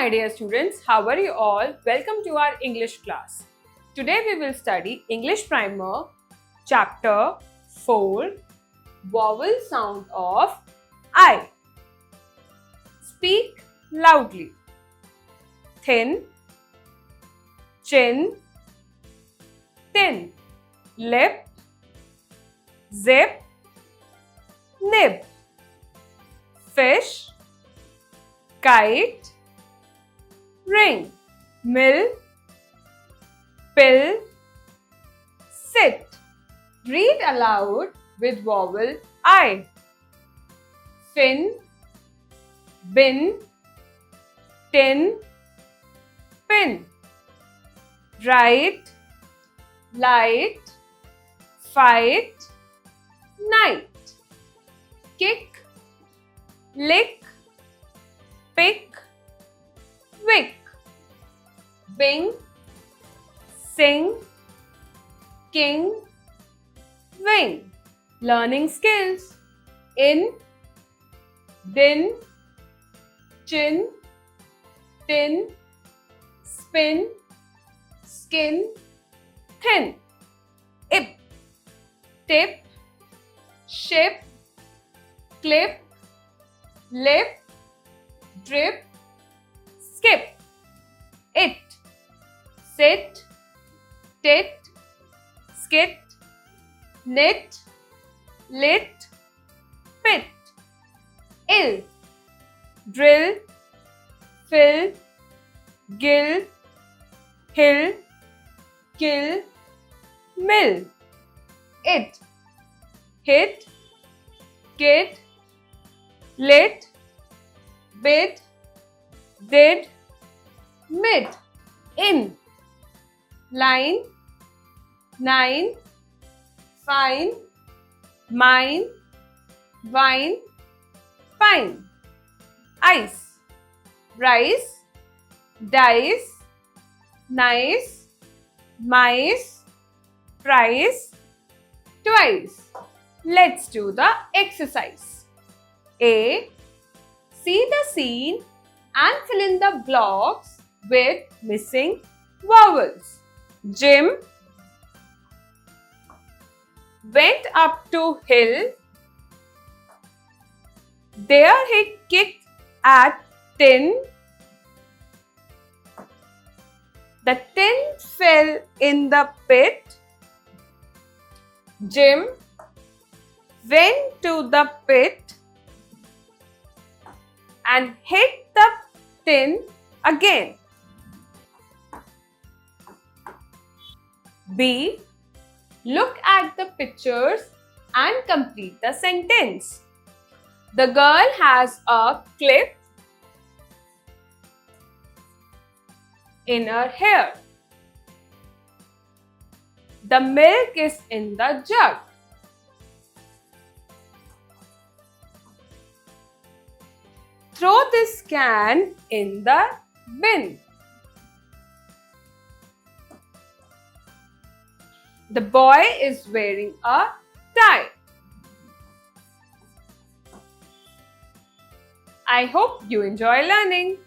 my dear students, how are you all? Welcome to our English class. Today we will study English Primer, Chapter 4, Vowel Sound of I. Speak loudly. Thin, chin, tin, lip, zip, nib, fish, kite, ring, mill, pill, sit. Read aloud with vowel I. Fin, bin, tin, pin. Right, light, fight, night. Kick, lick, pick, wick. Bing, sing, king, wing. Learning skills. In, din, chin, tin, spin, skin, thin. Ip, tip, ship, clip, lip, drip, skip. It, sit, tit, skit, knit, lit, pit. Ill, drill, fill, gill, hill, kill, mill. It, hit, kid, lit, bid, did, mid. In, line, nine, fine, mine, wine, pine. Ice, rice, dice, nice, mice, price, twice. Let's do the exercise. A. See the scene and fill in the blocks with missing vowels. Jim went up to hill. There he kicked at tin. The tin fell in the pit. Jim went to the pit and hit the tin again. B. Look at the pictures and complete the sentence. The girl has a clip in her hair. The milk is in the jug. Throw this can in the bin. The boy is wearing a tie. I hope you enjoy learning.